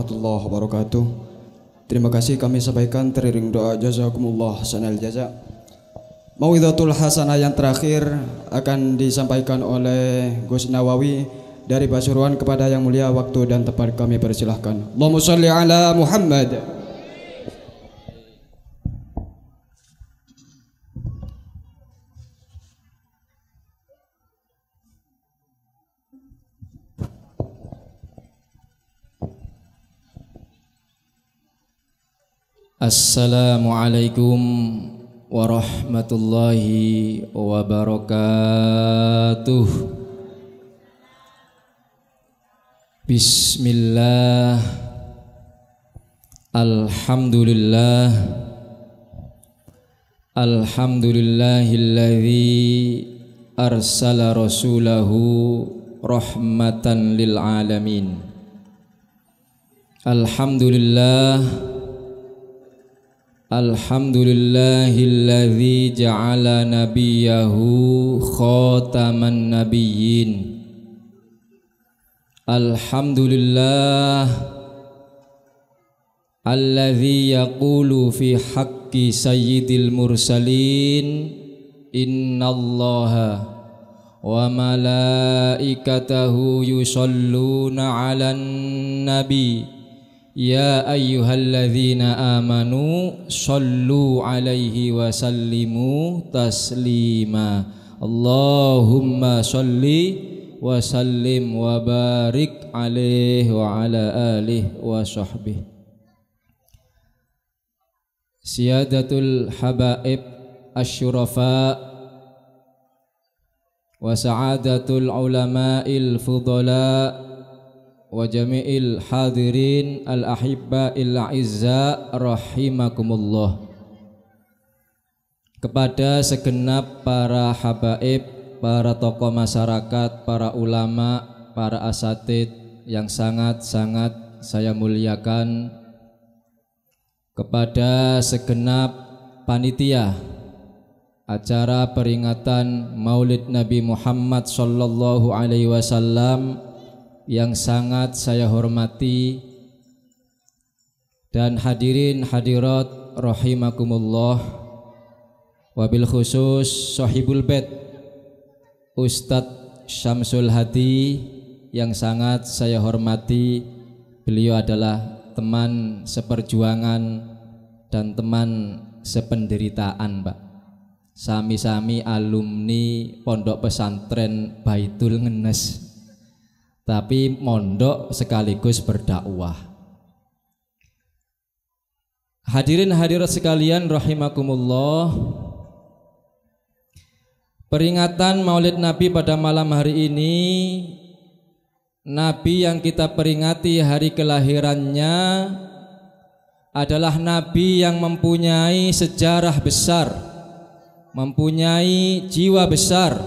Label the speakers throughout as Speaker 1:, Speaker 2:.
Speaker 1: warahmatullahi wabarakatuh. Terima kasih kami sampaikan teriring doa jazakumullah hasanal jaza. Mauidhatul hasanah yang terakhir akan disampaikan oleh Gus Nawawi dari Pasuruan kepada yang mulia. Waktu dan tempat kami persilahkan. Allahumma sholli ala Muhammad.
Speaker 2: Assalamualaikum warahmatullahi wabarakatuh. Bismillah. Alhamdulillah. Alhamdulillahilladzi arsala rasulahu rahmatan lil alamin. Alhamdulillah. Alhamdulillahilladzi ja'ala nabiyahu khataman nabiyyin. Alhamdulillah alladzi yaqulu fi haqqi sayyidil mursalin innallaha wa malaikatahu yusholluna 'alan nabi. Ya ayyuhalladzina amanu shollu alaihi wa sallimu taslima. Allahumma sholli wa sallim wa barik alaihi wa ala alihi wa sahbihi. Siyadatul habaib asyurafa wa sa'adatul ulama'il fudala wa jami'il hadirin al-ahibba'il a'izza rahimakumullah. Kepada segenap para habaib, para tokoh masyarakat, para ulama, para asatid yang sangat-sangat saya muliakan, kepada segenap panitia acara peringatan Maulid Nabi Muhammad sallallahu alaihi wasallam yang sangat saya hormati, dan hadirin hadirat rahimakumullah, wabil khusus sahibul bait Ustadz Syamsul Hadi yang sangat saya hormati. Beliau adalah teman seperjuangan dan teman sependeritaan, Pak. Sami-sami alumni Pondok Pesantren Baitul Ngenes, tapi mondok sekaligus berdakwah. Hadirin hadirat sekalian rahimakumullah, peringatan Maulid Nabi pada malam hari ini, Nabi yang kita peringati hari kelahirannya adalah Nabi yang mempunyai sejarah besar, mempunyai jiwa besar,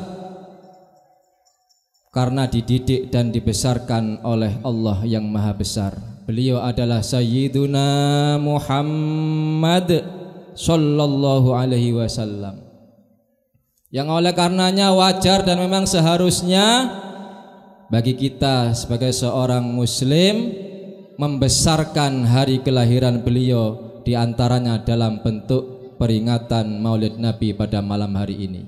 Speaker 2: karena dididik dan dibesarkan oleh Allah yang Maha Besar. Beliau adalah Sayyiduna Muhammad sallallahu alaihi wasallam, yang oleh karenanya wajar dan memang seharusnya bagi kita sebagai seorang muslim membesarkan hari kelahiran beliau, diantaranya dalam bentuk peringatan Maulid Nabi pada malam hari ini.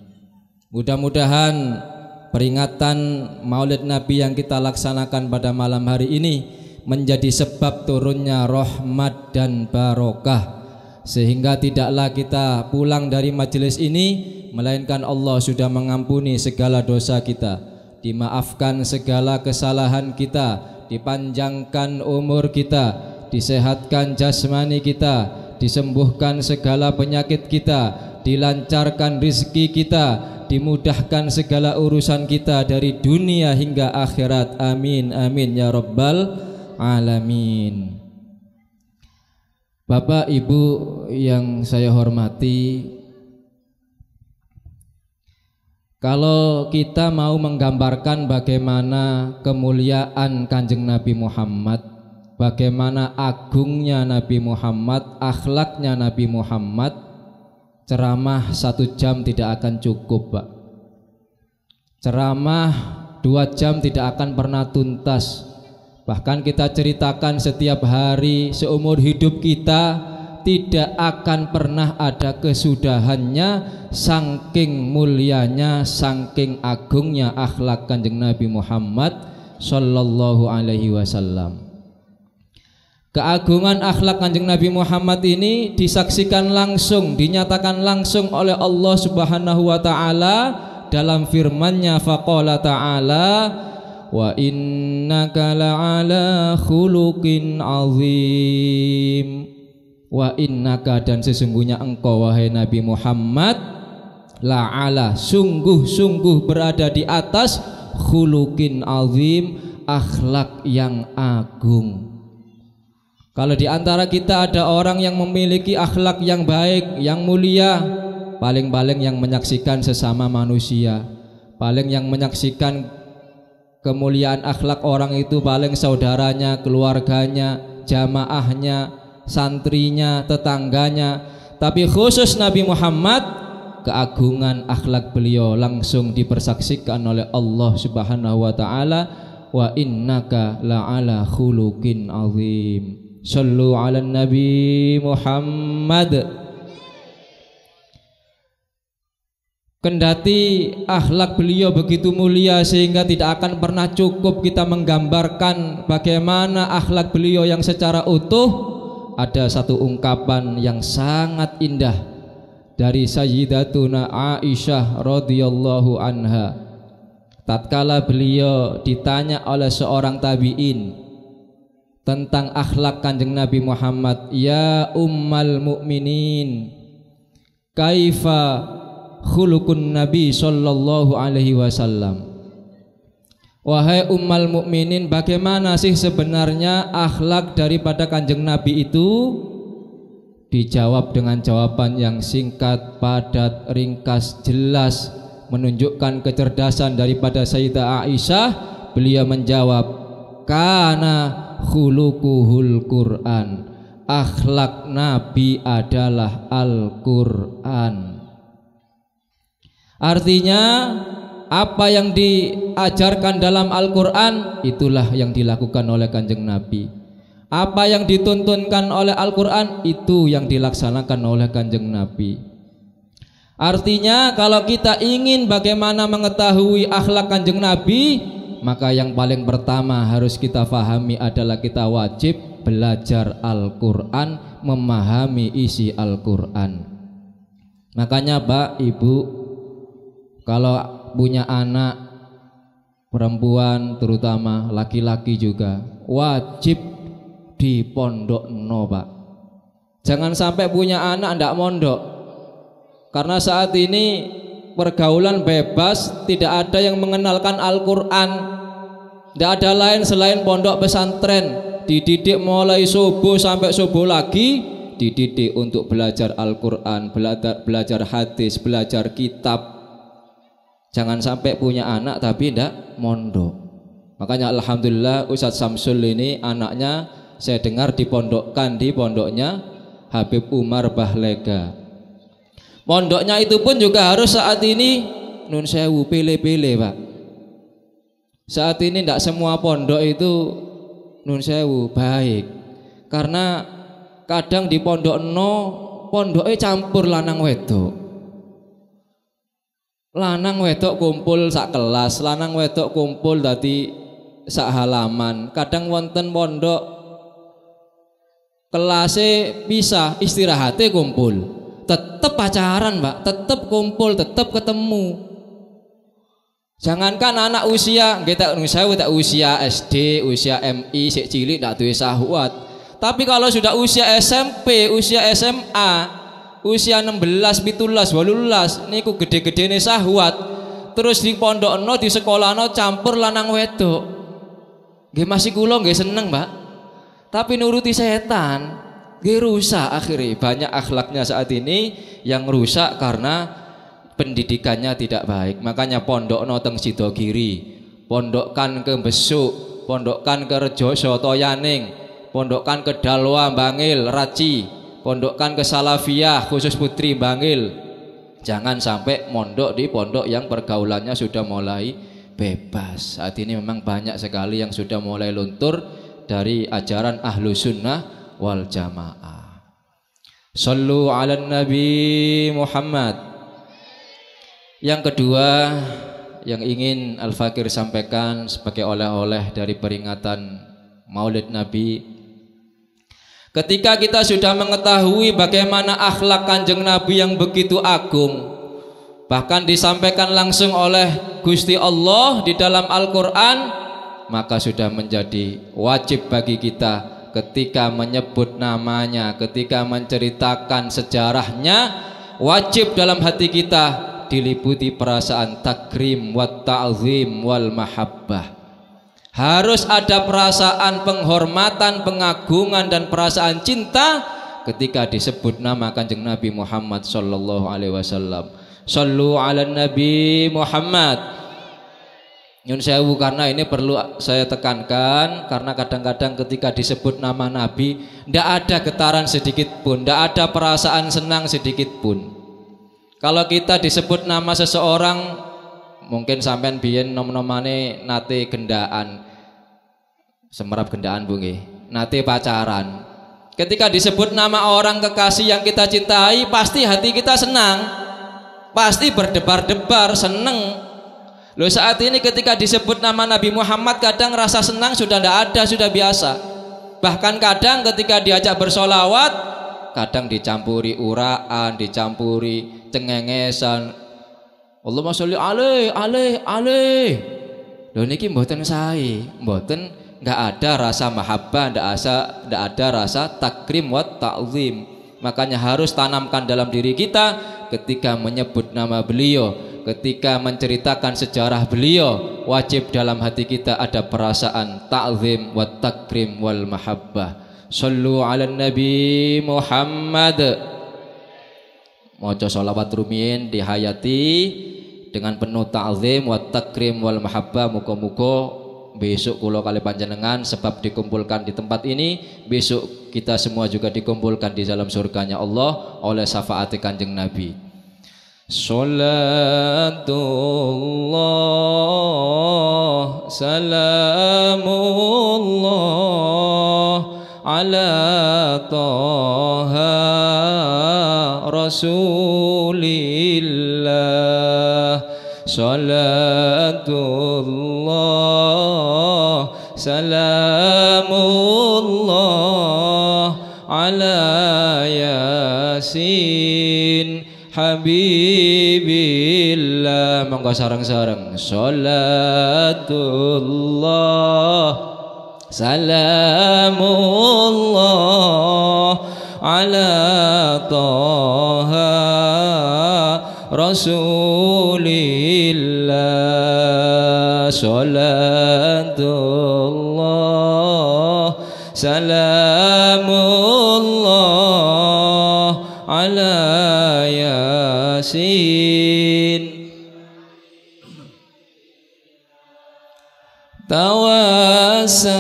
Speaker 2: Mudah-mudahan peringatan Maulid Nabi yang kita laksanakan pada malam hari ini menjadi sebab turunnya rahmat dan barokah, sehingga tidaklah kita pulang dari majelis ini melainkan Allah sudah mengampuni segala dosa kita, dimaafkan segala kesalahan kita, dipanjangkan umur kita, disehatkan jasmani kita, disembuhkan segala penyakit kita, dilancarkan rizki kita, dimudahkan segala urusan kita dari dunia hingga akhirat. Amin amin ya rabbal alamin. Bapak Ibu yang saya hormati, kalau kita mau menggambarkan bagaimana kemuliaan Kanjeng Nabi Muhammad, bagaimana agungnya Nabi Muhammad, akhlaknya Nabi Muhammad, ceramah 1 jam tidak akan cukup, Pak. Ceramah 2 jam tidak akan pernah tuntas. Bahkan kita ceritakan setiap hari seumur hidup kita tidak akan pernah ada kesudahannya, saking mulianya, saking agungnya akhlak Kanjeng Nabi Muhammad sallallahu alaihi wasallam. Keagungan akhlak Kanjeng Nabi Muhammad ini disaksikan langsung, dinyatakan langsung oleh Allah Subhanahu wa taala dalam firman-Nya, faqala ta'ala wa innaka la'ala khuluqin azim. Wa innaka, dan sesungguhnya engkau wahai Nabi Muhammad, la'ala, sungguh-sungguh berada di atas khuluqin azim, akhlak yang agung. Kalau di antara kita ada orang yang memiliki akhlak yang baik, yang mulia, paling-paling yang menyaksikan sesama manusia, paling yang menyaksikan kemuliaan akhlak orang itu paling saudaranya, keluarganya, jamaahnya, santrinya, tetangganya. Tapi khusus Nabi Muhammad, keagungan akhlak beliau langsung dipersaksikan oleh Allah Subhanahu wa taala, wa innaka la'ala khuluqin azim. Sallu ala Nabi Muhammad. Kendati akhlak beliau begitu mulia sehingga tidak akan pernah cukup kita menggambarkan bagaimana akhlak beliau yang secara utuh, ada satu ungkapan yang sangat indah dari Sayyidatuna Aisyah radhiyallahu anha. Tatkala beliau ditanya oleh seorang tabi'in tentang akhlak Kanjeng Nabi Muhammad, ya ummal mukminin, kaifa khuluqun Nabi sallallahu alaihi wasallam. Wahai ummal mukminin, bagaimana sih sebenarnya akhlak daripada Kanjeng Nabi itu? Dijawab dengan jawaban yang singkat, padat, ringkas, jelas, menunjukkan kecerdasan daripada Sayyidah Aisyah. Beliau menjawab, kana khuluquhul Qur'an, akhlak Nabi adalah Al-Qur'an. Artinya apa yang diajarkan dalam Al-Quran itulah yang dilakukan oleh Kanjeng Nabi. Apa yang dituntunkan oleh Al-Quran itu yang dilaksanakan oleh Kanjeng Nabi. Artinya kalau kita ingin bagaimana mengetahui akhlak Kanjeng Nabi, maka yang paling pertama harus kita fahami adalah kita wajib belajar Al-Quran, memahami isi Al-Quran. Makanya Pak, Ibu, kalau punya anak perempuan, terutama laki-laki juga, wajib di pondok no Pak. Jangan sampai punya anak ndak mondok. Karena saat ini pergaulan bebas, tidak ada yang mengenalkan Al-Quran. Tidak ada lain selain pondok pesantren. Dididik mulai subuh sampai subuh lagi, dididik untuk belajar Al-Quran, belajar hadis, belajar kitab. Jangan sampai punya anak tapi tidak mondok. Makanya alhamdulillah Ustadz Samsul ini anaknya saya dengar dipondokkan di pondoknya Habib Umar Bahlega. Pondoknya itu pun juga harus saat ini nun sewu pilih-pilih Pak. Saat ini tidak semua pondok itu nun sewu baik. Karena kadang di pondok no pondoknya campur lanang wedok. Lanang wedok kumpul sak kelas, lanang wedok kumpul dadi sak halaman. Kadang wonten pondok kelasnya pisah, istirahatnya kumpul. Tetep pacaran Mbak, tetep kumpul, tetep ketemu. Jangankan anak usia, kita usia SD, usia MI, sik cilik ndak duwe syahwat. Tapi kalau sudah usia SMP, usia SMA, usia 16, 17, 18 niku gede-gedene syahwat. Terus di pondokno, di sekolahno campur lanang wedok. Nggih masih kula nggih seneng, Mbak. Tapi nuruti setan, nggih rusak akhirnya. Banyak akhlaknya saat ini yang rusak karena pendidikannya tidak baik. Makanya pondokno teng Sidogiri, pondokkan ke Besuk, pondokkan ke Rejoso Toyaning, pondokkan ke Dalwa Bangil Raci, pondokkan ke Salafiyah khusus Putri Bangil. Jangan sampai mondok di pondok yang pergaulannya sudah mulai bebas. Saat ini memang banyak sekali yang sudah mulai luntur dari ajaran ahlu sunnah wal jamaah. Sallu ala Nabi Muhammad. Yang kedua yang ingin Al-Fakir sampaikan sebagai oleh-oleh dari peringatan Maulid Nabi, ketika kita sudah mengetahui bagaimana akhlak Kanjeng Nabi yang begitu agung, bahkan disampaikan langsung oleh Gusti Allah di dalam Al-Quran, maka sudah menjadi wajib bagi kita ketika menyebut namanya, ketika menceritakan sejarahnya, wajib dalam hati kita diliputi perasaan takrim wa ta'zim wal mahabbah. Harus ada perasaan penghormatan, pengagungan dan perasaan cinta ketika disebut nama Kanjeng Nabi Muhammad sallallahu alaihi wasallam. Sallu ala Nabi Muhammad. Nyun sewu, karena ini perlu saya tekankan, karena kadang-kadang ketika disebut nama Nabi tidak ada getaran sedikit pun, tidak ada perasaan senang sedikit pun. Kalau kita disebut nama seseorang, mungkin sampean biyen nom-nomane nate gendaan, semerap gendaan bungi, nate pacaran. Ketika disebut nama orang kekasih yang kita cintai, pasti hati kita senang, pasti berdebar-debar, seneng. Loh, saat ini ketika disebut nama Nabi Muhammad, kadang rasa senang sudah tidak ada, sudah biasa. Bahkan kadang ketika diajak bersolawat, kadang dicampuri uraan, dicampuri cengengesan. Allahumma sholli alaih. Loh niki mboten sae, mboten, enggak ada rasa mahabbah, enggak ada rasa takrim wa ta'zim. Makanya harus tanamkan dalam diri kita ketika menyebut nama beliau, ketika menceritakan sejarah beliau, wajib dalam hati kita ada perasaan ta'zim wa takrim wal mahabbah. Sallu ala Nabi Muhammad. Maca sholawat rumiyin dihayati dengan penuh ta'zim wa takrim wal mahabbah. Muga-muga besok kula kali panjenengan sebab dikumpulkan di tempat ini, besok kita semua juga dikumpulkan di dalam surganya Allah oleh syafaat Kanjeng Nabi. Salatullah salamullah ala taha rasulillah. Salatullah salamullah ala yasin habibillah. Monggo sareng-sareng. Salatullah salamullah ala taha rasulillah. Salatullah salamullah ala yasin. Tawassalna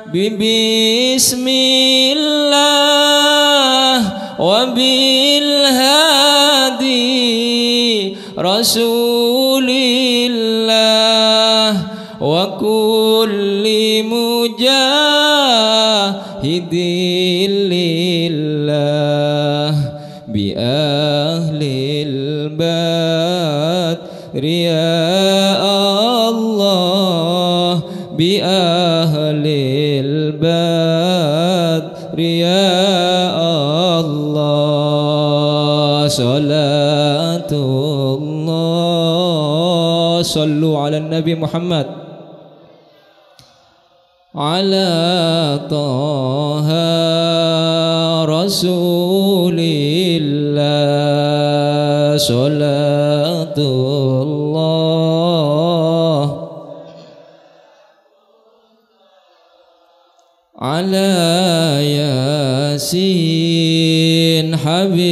Speaker 2: bismillah wa bil hadi rasulillah wa kulli mujahidin lillah bi ahlil badri ya Allah, bi ahlil badri ya Allah. Salatullah sallu ala Nabi Muhammad ala taha rasulillah. Salatullah ala yasin habibillah.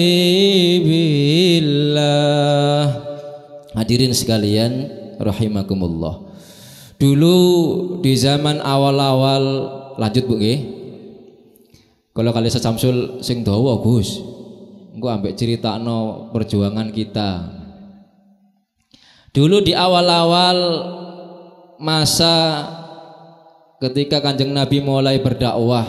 Speaker 2: Hadirin sekalian rahimakumullah. Dulu di zaman awal-awal, lanjut Bu nggih. Kalau kali Samsul sing dawa Gus, engko ambek critakno perjuangan kita. Dulu di awal-awal masa ketika Kanjeng Nabi mulai berdakwah,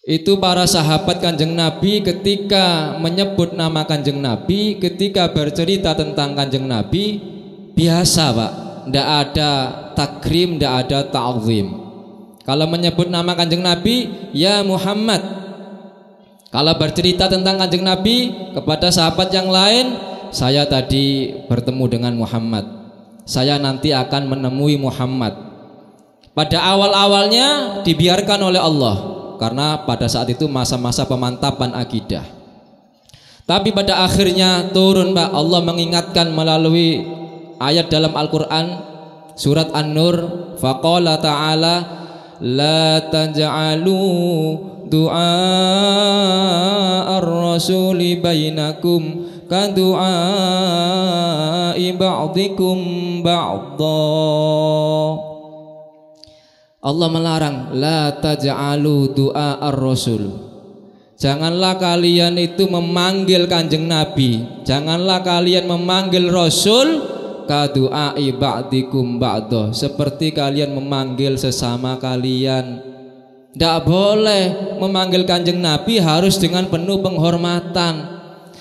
Speaker 2: itu para sahabat Kanjeng Nabi ketika menyebut nama Kanjeng Nabi, ketika bercerita tentang Kanjeng Nabi, biasa Pak, tidak ada takrim, tidak ada ta'zim. Kalau menyebut nama Kanjeng Nabi, ya Muhammad. Kalau bercerita tentang Kanjeng Nabi kepada sahabat yang lain, saya tadi bertemu dengan Muhammad, saya nanti akan menemui Muhammad. Pada awal-awalnya dibiarkan oleh Allah, karena pada saat itu masa-masa pemantapan akidah. Tapi pada akhirnya turun Pak, Allah mengingatkan melalui ayat dalam Al-Quran surat An-Nur, faqala ta'ala la taj'alu du'a ar-rasuli bainakum kadu'ai ba'dikum ba'dha. Allah melarang la taj'alu du'a ar-rasul. Janganlah kalian itu memanggil Kanjeng Nabi, janganlah kalian memanggil Rasul kadu'ai ba'dikum ba'dha, seperti kalian memanggil sesama kalian. Tidak boleh memanggil Kanjeng Nabi, harus dengan penuh penghormatan.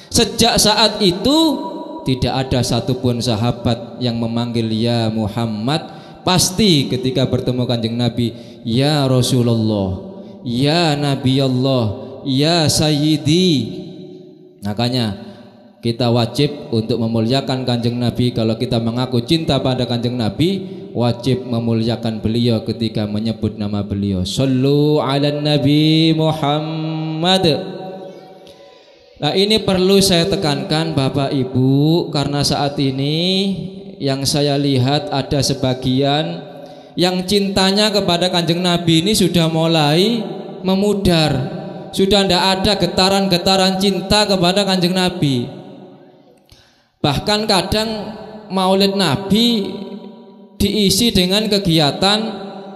Speaker 2: Sejak saat itu tidak ada satupun sahabat yang memanggil ya Muhammad. Pasti ketika bertemu Kanjeng Nabi, ya Rasulullah, ya Nabi Allah, ya Sayyidi. Makanya kita wajib untuk memuliakan Kanjeng Nabi. Kalau kita mengaku cinta pada Kanjeng Nabi, wajib memuliakan beliau ketika menyebut nama beliau. Sallu ala Nabi Muhammad. Nah, ini perlu saya tekankan Bapak Ibu, karena saat ini yang saya lihat ada sebagian yang cintanya kepada Kanjeng Nabi ini sudah mulai memudar. Sudah tidak ada getaran-getaran cinta kepada Kanjeng Nabi. Bahkan kadang Maulid Nabi diisi dengan kegiatan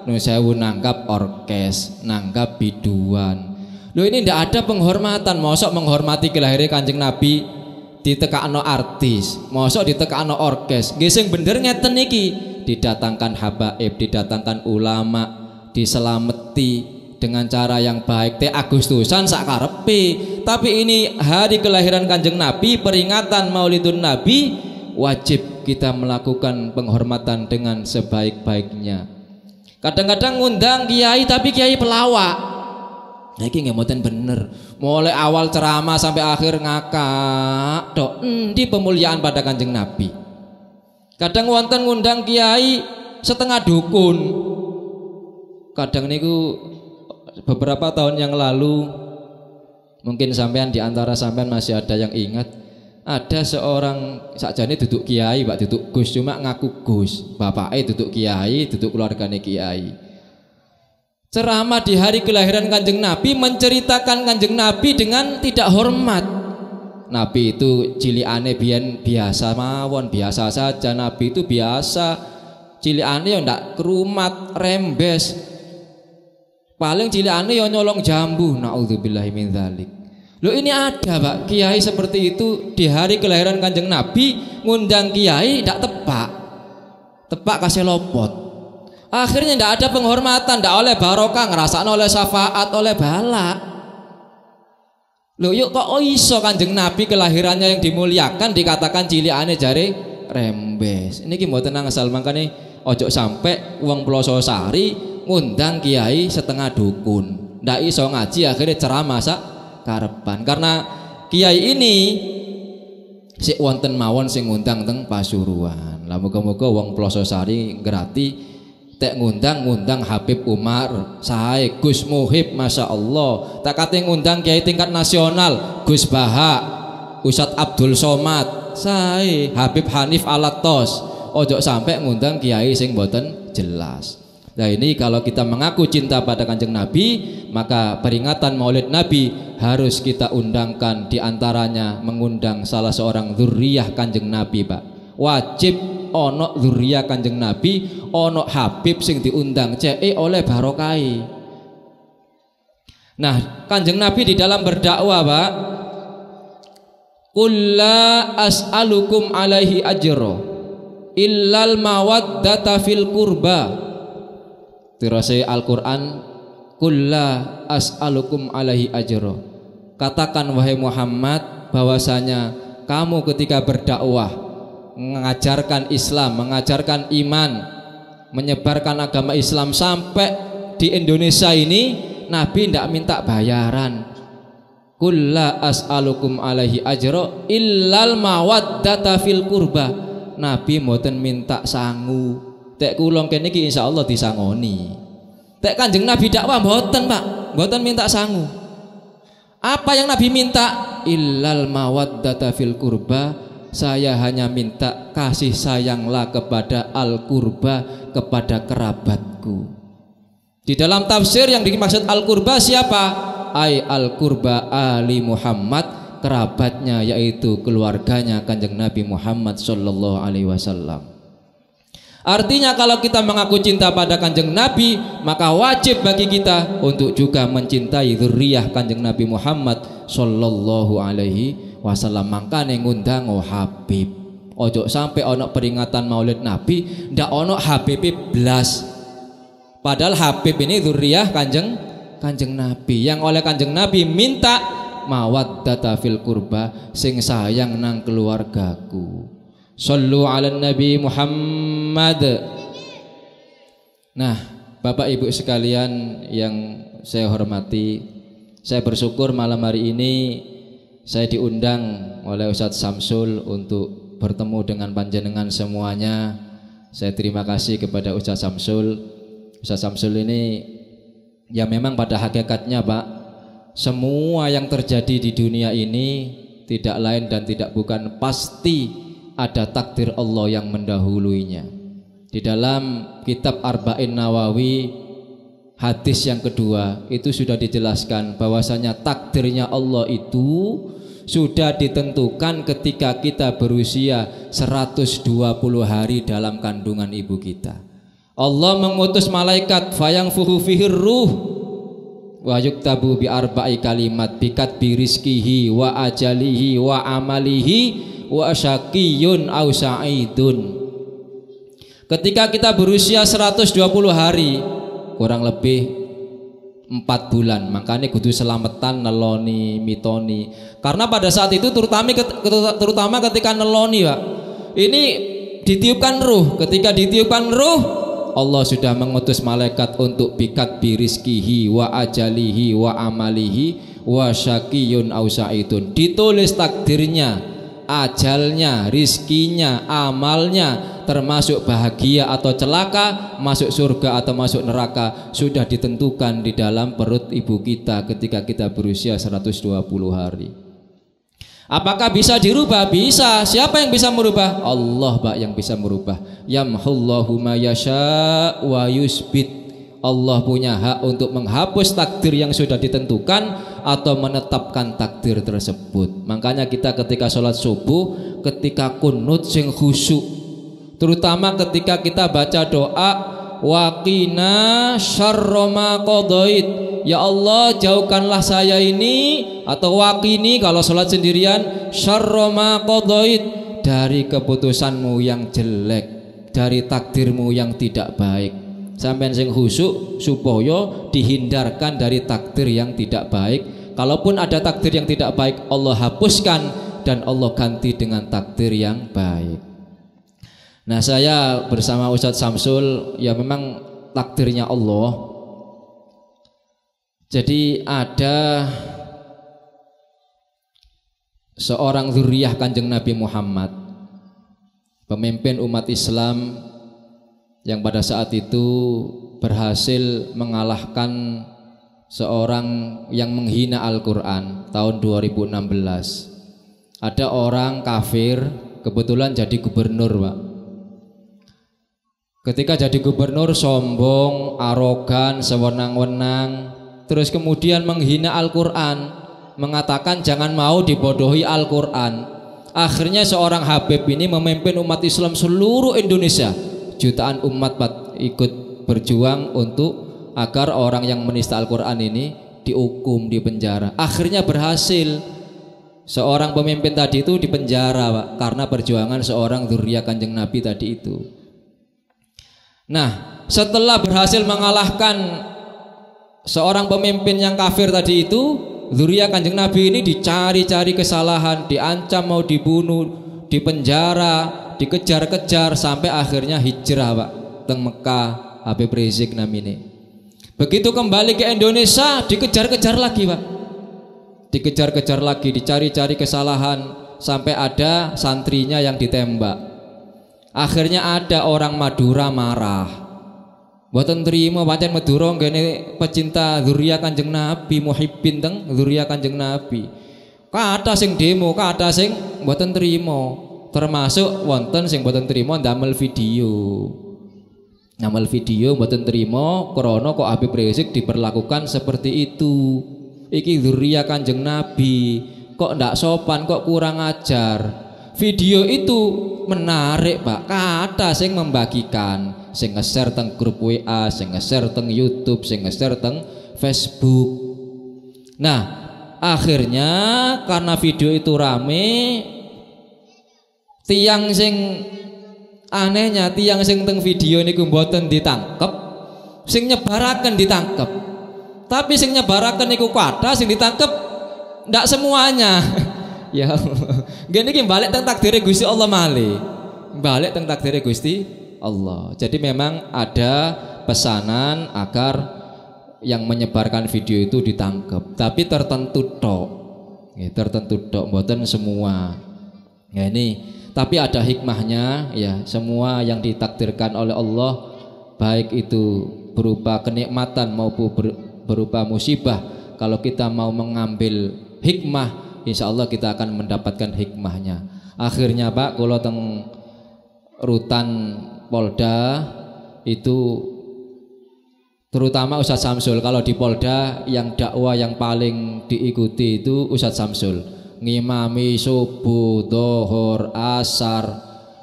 Speaker 2: nusewu nangkap orkes, nangkap biduan. Loh, ini tidak ada penghormatan. Mosok menghormati kelahiran Kanjeng Nabi ditekakno artis, mosok ditekakno orkes. Geseng bener ngeten iki, didatangkan habaib, didatangkan ulama, diselameti dengan cara yang baik. Teh Agustusan sakarepe. Tapi ini hari kelahiran Kanjeng Nabi, peringatan Maulidun Nabi, wajib kita melakukan penghormatan dengan sebaik-baiknya. Kadang-kadang ngundang kiai tapi kiai pelawak. Nah, ini nggak bener. Mulai awal ceramah sampai akhir ngakak dok. Di pemuliaan pada Kanjeng Nabi. Kadang wonten ngundang kiai setengah dukun. Kadang niku beberapa tahun yang lalu, mungkin sampean di antara sampean masih ada yang ingat, ada seorang sakjane duduk kiai, Pak, duduk Gus, cuma ngaku Gus. Bapaknya duduk kiai, duduk keluarganya kiai. Ceramah di hari kelahiran Kanjeng Nabi, menceritakan Kanjeng Nabi dengan tidak hormat. Nabi itu cilikane biyen biasa mawon, biasa saja. Nabi itu biasa, cilikane ya ndak kerumat, rembes. Paling cilikane ya nyolong jambu. Naudzubillahi min dzalik. Loh, ini ada Pak, kiai seperti itu di hari kelahiran Kanjeng Nabi ngundang kiai ndak tepak. Tepak kasih lopot. Akhirnya tidak ada penghormatan, tidak oleh barokah, ngerasakno oleh syafaat, oleh bala. Loh, yuk kok iso Kanjeng Nabi kelahirannya yang dimuliakan dikatakan cilikane jare rembes. Ini ki mboten asal, makane ojo sampai wong Plososari ngundang kiai setengah dukun. Ndak iso ngaji, akhirnya ceramah sak karepan. Karena kiai ini sik wonten mawon sing ngundang teng Pasuruan. Lah muga-muga wong Plososari ngerati. Tek ngundang Habib Umar, sae Gus Muhib, masya Allah. Tak kate ngundang kiai tingkat nasional, Gus Baha, Ustadz Abdul Somad, sae Habib Hanif Alatos. Ojo sampai ngundang kiai sing boten jelas. Nah, ini kalau kita mengaku cinta pada Kanjeng Nabi, maka peringatan Maulid Nabi harus kita undangkan. Di antaranya mengundang salah seorang dzurriyyah Kanjeng Nabi, Pak. Wajib ono dzurriyyah Kanjeng Nabi, ono Habib sing diundang cek oleh barokai. Nah, Kanjeng Nabi di dalam berdakwah, Pak, Qul la as'alukum alaihi ajra illal mawaddata fil qurba. Terusé Al-Qur'an, qul la as'alukum alaihi ajra. Katakan wahai Muhammad bahwasanya kamu ketika berdakwah, mengajarkan Islam, mengajarkan iman, menyebarkan agama Islam sampai di Indonesia ini, Nabi tidak minta bayaran. Qul la as'alukum alaihi ajra illal mawaddata fil qurba. Nabi mboten minta sangu. Tek kula kene iki insyaallah disangoni. Tek Kanjeng Nabi dakwah mboten, Pak. Mboten minta sangu. Apa yang Nabi minta? Illal mawaddata fil qurba. Saya hanya minta kasih sayanglah kepada al-qurba, kepada kerabatku. Di dalam tafsir yang dimaksud al-qurba siapa? Ai al-qurba ali Muhammad, kerabatnya yaitu keluarganya Kanjeng Nabi Muhammad sallallahu alaihi wasallam. Artinya kalau kita mengaku cinta pada Kanjeng Nabi, maka wajib bagi kita untuk juga mencintai zuriyah Kanjeng Nabi Muhammad sallallahu alaihi wasallam. Mangkane ngundang Habib. Ojo sampai ono peringatan Maulid Nabi ndak ono Habib blas. Padahal Habib ini zuriyah Kanjeng Nabi yang oleh Kanjeng Nabi minta mawaddata fil qurba, sing sayang nang keluargaku. Shallu ala Nabi Muhammad. Nah, Bapak Ibu sekalian yang saya hormati, saya bersyukur malam hari ini saya diundang oleh Ustadz Samsul untuk bertemu dengan panjenengan semuanya. Saya terima kasih kepada Ustadz Samsul. Ustadz Samsul ini ya memang pada hakikatnya Pak, semua yang terjadi di dunia ini tidak lain dan tidak bukan pasti ada takdir Allah yang mendahuluinya. Di dalam kitab Arba'in Nawawi hadis yang kedua itu sudah dijelaskan bahwasanya takdirnya Allah itu sudah ditentukan ketika kita berusia 120 hari dalam kandungan ibu kita. Allah mengutus malaikat fayangfuhu fihir ruh wa yuktabu bi arba'i kalimat bikat bi rizkihi wa ajalihi wa amalihi wa syaqiyun au sa'idun. Ketika kita berusia 120 hari, kurang lebih 4 bulan, makanya kudu selamatan neloni mitoni. Karena pada saat itu terutama ketika neloni Pak, ini ditiupkan ruh. Ketika ditiupkan ruh, Allah sudah mengutus malaikat untuk bikat birizkihi wa ajalihi wa amalihi wa syaqiyun au sa'idun. Ditulis takdirnya, ajalnya, rizkinya, amalnya, termasuk bahagia atau celaka, masuk surga atau masuk neraka, sudah ditentukan di dalam perut ibu kita ketika kita berusia 120 hari. Apakah bisa dirubah? Bisa. Siapa yang bisa merubah? Allah Pak yang bisa merubah. Yamhullahu ma yasha wa yusbit. Allah punya hak untuk menghapus takdir yang sudah ditentukan atau menetapkan takdir tersebut. Makanya kita ketika sholat subuh, ketika kunut sing khusyuk, terutama ketika kita baca doa waqina syarra ma qadait, ya Allah jauhkanlah saya ini, atau waqini kalau sholat sendirian, syarra ma qadait, dari keputusanmu yang jelek, dari takdirmu yang tidak baik. Sampeyan sing khusyuk supaya dihindarkan dari takdir yang tidak baik. Kalaupun ada takdir yang tidak baik, Allah hapuskan dan Allah ganti dengan takdir yang baik. Nah, saya bersama Ustadz Samsul, ya memang takdirnya Allah. Jadi ada seorang zuriyah Kanjeng Nabi Muhammad, pemimpin umat Islam yang pada saat itu berhasil mengalahkan seorang yang menghina Al-Quran tahun 2016. Ada orang kafir kebetulan jadi gubernur Pak. Ketika jadi gubernur sombong, arogan, sewenang-wenang, terus kemudian menghina Al-Quran, mengatakan jangan mau dibodohi Al-Quran. Akhirnya seorang Habib ini memimpin umat Islam seluruh Indonesia, jutaan umat ikut berjuang untuk agar orang yang menista Al-Quran ini dihukum, dipenjara. Akhirnya berhasil. Seorang pemimpin tadi itu dipenjara, Pak, karena perjuangan seorang dzurriyyah Kanjeng Nabi tadi itu. Nah, setelah berhasil mengalahkan seorang pemimpin yang kafir tadi itu, dzurriyyah Kanjeng Nabi ini dicari-cari kesalahan, diancam mau dibunuh, dipenjara, dikejar-kejar sampai akhirnya hijrah, Pak, teng Mekah, Habib Rizik namine. Begitu kembali ke Indonesia dikejar-kejar lagi, Pak. Dikejar-kejar lagi, dicari-cari kesalahan sampai ada santrinya yang ditembak. Akhirnya ada orang Madura marah. Mboten trimo pancen Madura nggene pecinta dzurriyyah Kanjeng Nabi, muhibbin teng dzurriyyah Kanjeng Nabi. Kathah sing demo, kathah sing mboten trimo. Termasuk wonten sing mboten trimo ndamel video. Ndamel video mboten trimo krana kok Habib Rizik diperlakukan seperti itu. Iki dzurriyyah Kanjeng Nabi, kok ndak sopan, kok kurang ajar. Video itu menarik, Pak. Kathah sing membagikan, sing nge-share teng grup WA, sing nge-share teng YouTube, sing nge-share teng Facebook. Nah, akhirnya karena video itu rame, tiang sing anehnya, tiang sing teng video niku mboten ditangkep, sing nyebaraken ditangkep. Tapi sing nyebaraken niku kathah, sing ditangkep ndak semuanya. Ya Allah. Gini iki balik teng takdire Gusti Allah malih. Balik teng takdire Gusti Allah. Jadi memang ada pesanan agar yang menyebarkan video itu ditangkap, tapi tertentu tok. Ya, tertentu tok, mboten semua. Ya ini, tapi ada hikmahnya ya, semua yang ditakdirkan oleh Allah baik itu berupa kenikmatan maupun berupa musibah, kalau kita mau mengambil hikmah, insya Allah kita akan mendapatkan hikmahnya. Akhirnya Pak, kalau teng rutan Polda itu terutama Ustadz Samsul, kalau di Polda yang dakwah yang paling diikuti itu Ustadz Samsul, ngimami subuh, dohor, asar,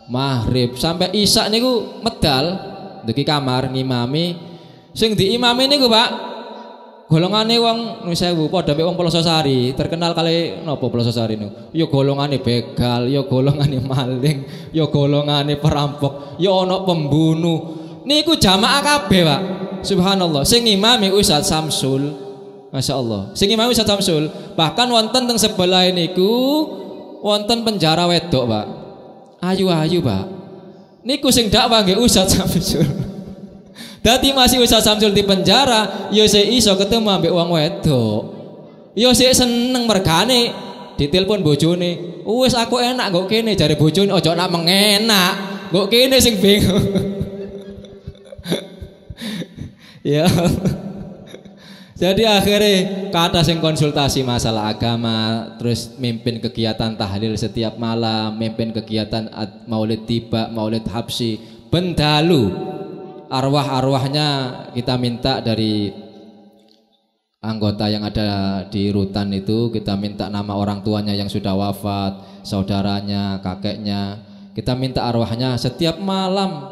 Speaker 2: maghrib sampai isya niku medal di kamar ngimami. Sing diimami niku Pak, golongane wong nuwun sewu padha mek wong Pelososari, terkenal kali napa Pelososari niku. Ya golongane begal, ya golongane maling, ya golongane perampok, ya ana pembunuh. Niku jamaah kabeh, Pak. Subhanallah. Sing ngimami Ustadz Samsul. Masyaallah. Sing ngimami Ustadz Samsul. Bahkan wonten teng sebelah niku wonten penjara wedok, Pak. Ayu-ayu, Pak. Niku sing dakwah nggih Ustadz Samsul. Dadi masih Ustadz Samsul di penjara, ya sik iso ketemu ambek wong wedok. Ya sik seneng mergane ditelepon bojone. Wis aku enak kok kene, jare bojone ojo nak mengenak. Kok kene sing bingung. Ya. Jadi akhirnya kata sing konsultasi masalah agama, terus mimpin kegiatan tahlil setiap malam, mimpin kegiatan maulid tiba, maulid habsi, bendalu. Arwah-arwahnya kita minta dari anggota yang ada di rutan itu, kita minta nama orang tuanya yang sudah wafat, saudaranya, kakeknya, kita minta arwahnya setiap malam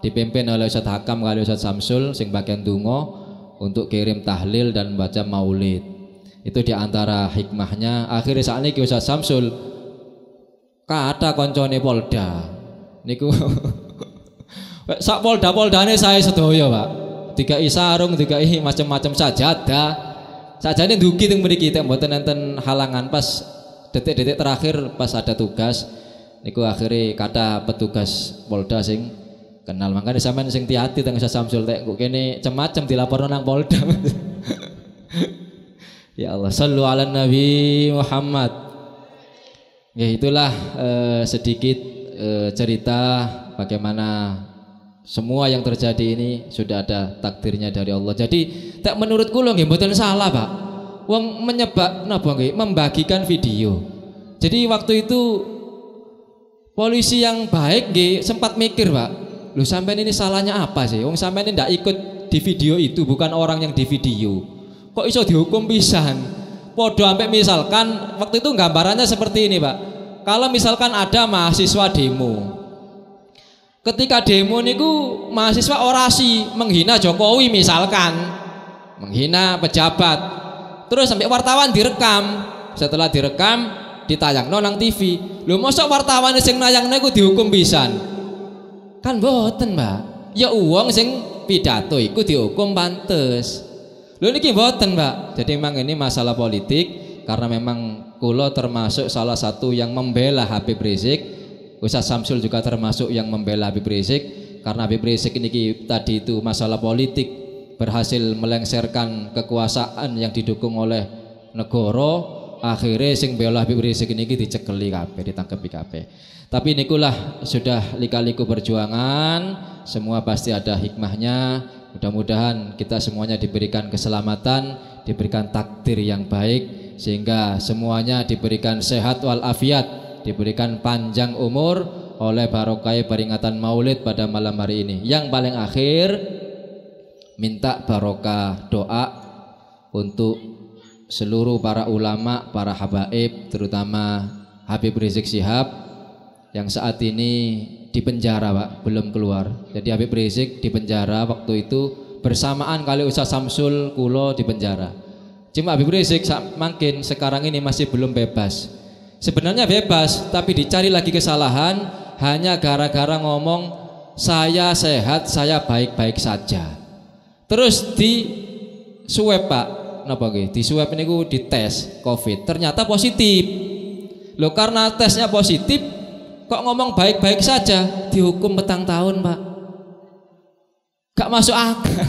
Speaker 2: dipimpin oleh Ustadz Hakam kali Ustadz Samsul sing bagian dungo untuk kirim tahlil dan baca maulid. Itu diantara hikmahnya. Akhirnya saat ini Ustadz Samsul kata koncone Polda niku sak Polda-poldane saya sedoyo, Pak. Dikai sarung, dikai macam-macam sajadah. Sajane ndugi teng mriki teng mboten enten halangan. Pas detik-detik terakhir pas ada tugas niku akhirnya kata petugas Polda sing kenal, makanya sampean sing hati-hati teng Ustadz Samsul tek kok kene cem-macem dilaporno nang Polda. Ya Allah, sallu ala Nabi Muhammad. Ya itulah sedikit cerita bagaimana semua yang terjadi ini sudah ada takdirnya dari Allah. Jadi tak menurut kula nggih mboten salah, Pak. Wong menyebab napa nggih membagikan video. Jadi waktu itu polisi yang baik nggih sempat mikir, Pak. Loh sampean ini salahnya apa sih? Wong sampean ini ndak ikut di video itu, bukan orang yang di video. Kok iso dihukum pisan? Podo sampai misalkan waktu itu gambarannya seperti ini, Pak. Kalau misalkan ada mahasiswa demo. Ketika demo niku mahasiswa orasi menghina Jokowi misalkan, menghina pejabat. Terus sampai wartawan direkam. Setelah direkam ditayangno nang TV. Lho mosok wartawan sing nayangno iku dihukum pisan? Kan mboten, Mbak. Ya wong sing pidato iku dihukum pantes. Lho niki mboten, Mbak. Jadi memang ini masalah politik karena memang kula termasuk salah satu yang membela Habib Rizik. Ustaz Samsul juga termasuk yang membela Habib Rizik karena Habib Rizik ini tadi itu masalah politik berhasil melengsarkan kekuasaan yang didukung oleh negara, akhirnya sing bela Habib Rizik ini dicekeli kabeh, ditangkepi kabeh. Tapi nikulah sudah lika-liku perjuangan, semua pasti ada hikmahnya. Mudah-mudahan kita semuanya diberikan keselamatan, diberikan takdir yang baik, sehingga semuanya diberikan sehat walafiat, diberikan panjang umur oleh barokah peringatan Maulid pada malam hari ini. Yang paling akhir minta barokah doa untuk seluruh para ulama, para habaib, terutama Habib Rizik Syihab yang saat ini di penjara, Pak, belum keluar. Jadi Habib Rizik di penjara waktu itu bersamaan kali Ustaz Samsul kulo di penjara. Cuma Habib Rizik makin sekarang ini masih belum bebas. Sebenarnya bebas, tapi dicari lagi kesalahan hanya gara-gara ngomong saya sehat, saya baik-baik saja. Terus di swab, Pak, napa nggih? Di swab niku dites COVID, ternyata positif. Loh karena tesnya positif kok ngomong baik-baik saja, dihukum petang tahun, Pak. Gak masuk akal.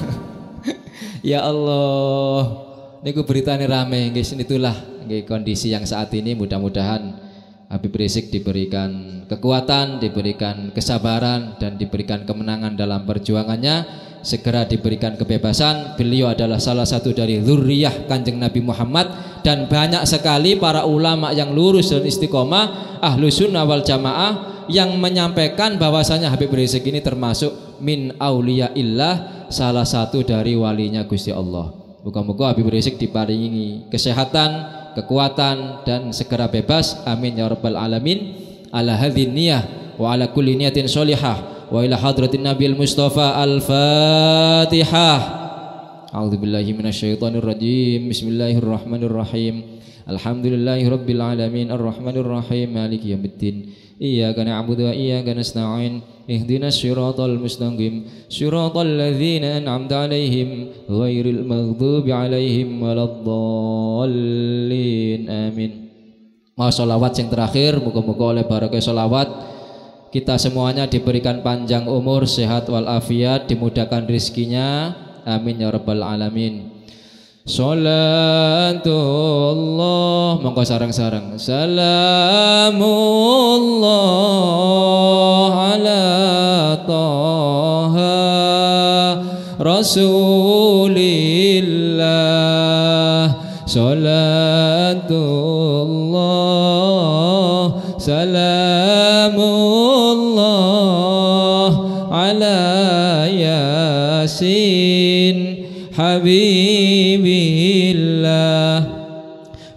Speaker 2: Ya Allah. Niku beritanya rame, guys. Itulah kondisi yang saat ini. Mudah-mudahan Habib Rizik diberikan kekuatan, diberikan kesabaran, dan diberikan kemenangan dalam perjuangannya. Segera diberikan kebebasan. Beliau adalah salah satu dari dzurriyyah Kanjeng Nabi Muhammad, dan banyak sekali para ulama yang lurus dan istiqomah Ahlus Sunnah wal Jamaah yang menyampaikan bahwasanya Habib Rizik ini termasuk min auliyaillah, salah satu dari walinya Gusti Allah. Moga-moga Habib Rizik diparingi kesehatan, kekuatan, dan segera bebas. Amin ya rabbal alamin. Ala hadhin niyah wa ala kulli niyatin sholihah wa ila hadratin Nabil Mustafa al-Fatihah. A'udzubillahi minasyaitonir rajim. Bismillahirrahmanirrahim. Alhamdulillahirabbil alamin arrahmanir rahim maliki yaumiddin. Iyyaka na'budu wa iyyaka nasta'in. Ihdinas siratal mustaqim. Siratal ladzina an'amta 'alaihim ghairil maghdubi 'alaihim waladdallin. Amin. Mau sholawat yang terakhir, moga-moga oleh barakah sholawat kita semuanya diberikan panjang umur, sehat walafiat, dimudahkan rizkinya. Amin ya rabbal alamin. Salatullah, monggo sarang-sarang. Salamullah ala Taha Rasulillah. Salatullah, salamullah ala Yasin Habibillah.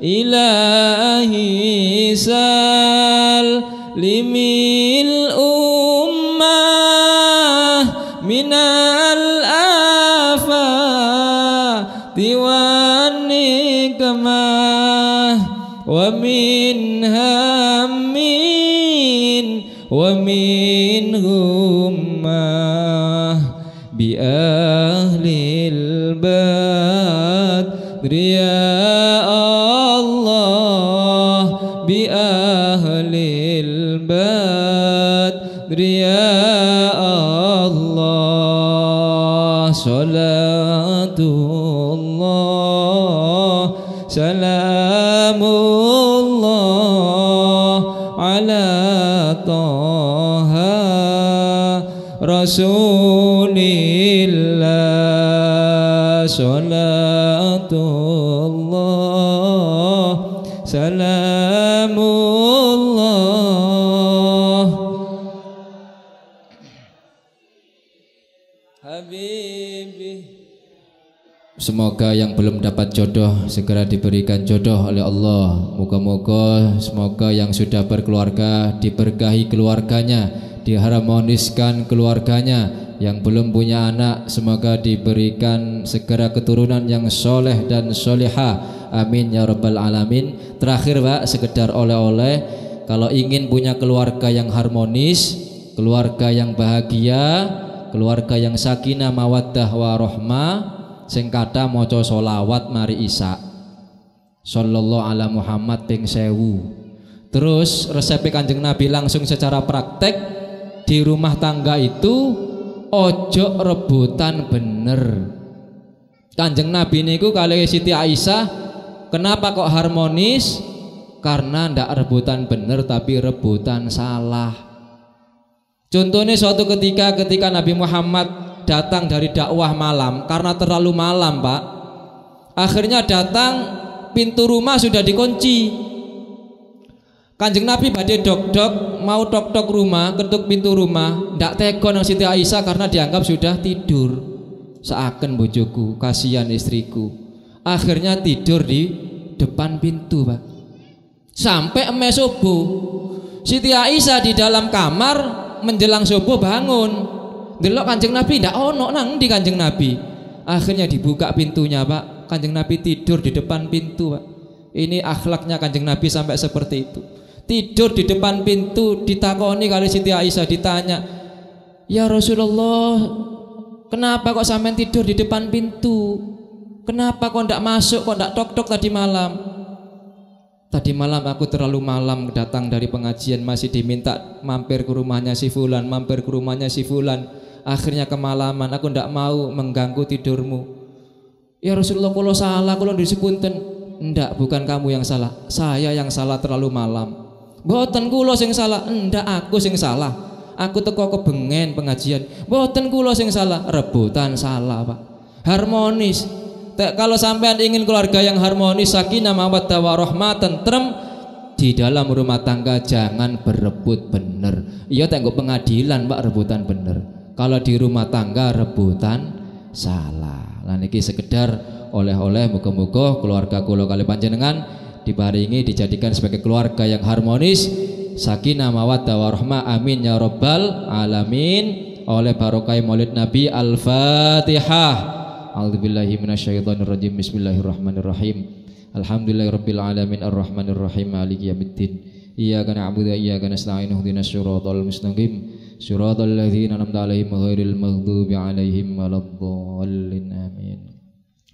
Speaker 2: Ilahi salimil ummah minal afati wan nikmah wa min hammin wa min hummah bi ahlil badri ya Allah, bi ahlil badri ya Allah. Salatullah, salamullah ala Taha Rasulillah. Salatullah, salamullah Habibi. Semoga yang belum dapat jodoh segera diberikan jodoh oleh Allah. Moga-moga semoga yang sudah berkeluarga diberkahi keluarganya, diharmoniskan keluarganya. Yang belum punya anak semoga diberikan segera keturunan yang soleh dan solehah. amin ya rabbal alamin. Terakhir Pak, sekedar oleh-oleh, kalau ingin punya keluarga yang harmonis, keluarga yang bahagia, keluarga yang sakinah mawaddah warahmah, sing kata maca sholawat mari isa sallallahu ala Muhammad ping 1000. Terus resep Kanjeng Nabi langsung secara praktek di rumah tangga itu ojo rebutan bener. Kanjeng Nabi niku kali Siti Aisyah kenapa kok harmonis? Karena ndak rebutan bener tapi rebutan salah. Contohnya suatu ketika Nabi Muhammad datang dari dakwah malam, karena terlalu malam Pak, akhirnya datang pintu rumah sudah dikunci. Kanjeng Nabi badhe dok-dok mau tok-tok rumah, ketuk pintu rumah, ndak tega nang Siti Aisyah karena dianggap sudah tidur. Seakan bojoku, kasihan istriku. Akhirnya tidur di depan pintu, Pak. Sampai emes subuh. Siti Aisyah di dalam kamar menjelang subuh bangun. Delok Kanjeng Nabi ndak ono nang di Kanjeng Nabi. Akhirnya dibuka pintunya, Pak. Kanjeng Nabi tidur di depan pintu, Pak. Ini akhlaknya Kanjeng Nabi sampai seperti itu. Tidur di depan pintu, ditakoni kali Siti Aisyah, ditanya, "Ya Rasulullah, kenapa kok sampean tidur di depan pintu? Kenapa kok ndak masuk, kok ndak tok-tok tadi malam?" "Tadi malam aku terlalu malam datang dari pengajian, masih diminta mampir ke rumahnya si fulan, mampir ke rumahnya si fulan. Akhirnya kemalaman, aku ndak mau mengganggu tidurmu." "Ya Rasulullah, kalau salah, kalau disepunten." "Ndak, bukan kamu yang salah, saya yang salah terlalu malam." "Mboten kula sing salah." "Ndak, aku sing salah. Aku teko kebengen pengajian." "Mboten kula sing salah." Rebutan salah, Pak. Harmonis. Kalau sampean ingin keluarga yang harmonis, sakinah mawaddah warahmah, tentrem di dalam rumah tangga, jangan berebut bener. Iya tengok pengadilan, Pak, rebutan bener. Kalau di rumah tangga rebutan salah. Lah niki sekedar oleh-oleh, muga-muga keluarga kula kali panjenengan diparingi dijadikan sebagai keluarga yang harmonis, sakinah mawaddah warahmah, amin ya rabbal alamin. Oleh barokah Maulid Nabi, Al-Fatihah. A'udzubillahi minasyaitonirrajim. Bismillahirrahmanirrahim. Alhamdulillahirabbil alamin arrahmanirrahim maliki yaumiddin. Iyyaka na'budu wa iyyaka nasta'in ihdinas siratal mustaqim siratal ladzina an'amta 'alaihim ghairil maghdubi 'alaihim waladdallin. Amin.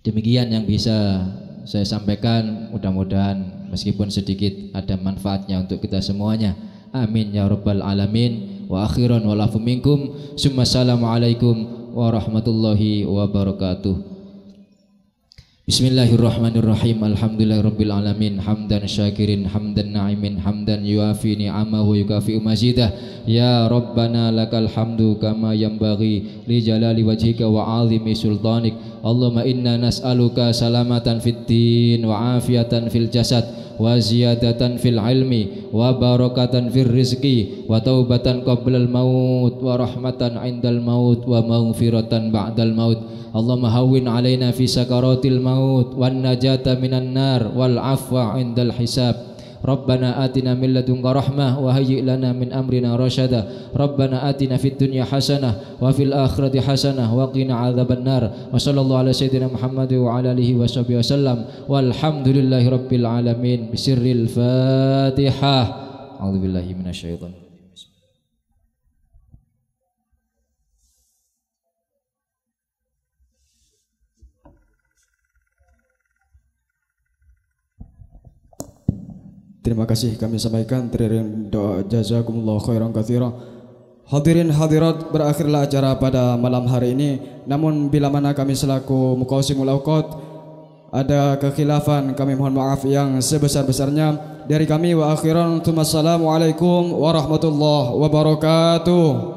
Speaker 2: Demikian yang bisa saya sampaikan, mudah-mudahan meskipun sedikit ada manfaatnya untuk kita semuanya. Amin ya rabbal alamin. Wa akhiran wal afu minkum. Assalamualaikum warahmatullahi wabarakatuh. Bismillahirrahmanirrahim. Alhamdulillahirabbil alamin, hamdan syakirin, hamdan na'imin, hamdan yuafi ni'amahu yukafi'u mazidah. Ya Rabbana lakal hamdu kama yanbaghi li jalali wajhika wa 'azimi sultanik. Allahumma inna nas'aluka salamatan fid din wa afiatan fil jasad wa ziyadatan fil ilmi wa barakatan fil rizqi wa taubatan qablal maut wa rahmatan indal maut wa maghfiratan ba'dal maut. Allahumma hawwin alaina fi sakaratil maut wan najata minan nar wal afwa indal hisab. Rabbana atina min ladunka rahmah wa hayyi' lana min amrina rasyada. Rabbana atina fid dunya hasanah wa fil akhirati hasanah wa qina adzabannar. Wa sallallahu ala sayyidina Muhammad wa ala alihi wa sahbihi wasallam. Walhamdulillahi rabbil alamin. Bisirril Fatihah. A'udzubillahi minasyaitonir.
Speaker 1: Terima kasih kami sampaikan, teriring doa jazakumullah khairan katsira. Hadirin hadirat, berakhirlah acara pada malam hari ini. Namun bila mana kami selaku Muqasimul Awqat ada kekhilafan, kami mohon maaf yang sebesar-besarnya. Dari kami wa akhiran, assalamualaikum warahmatullahi wabarakatuh.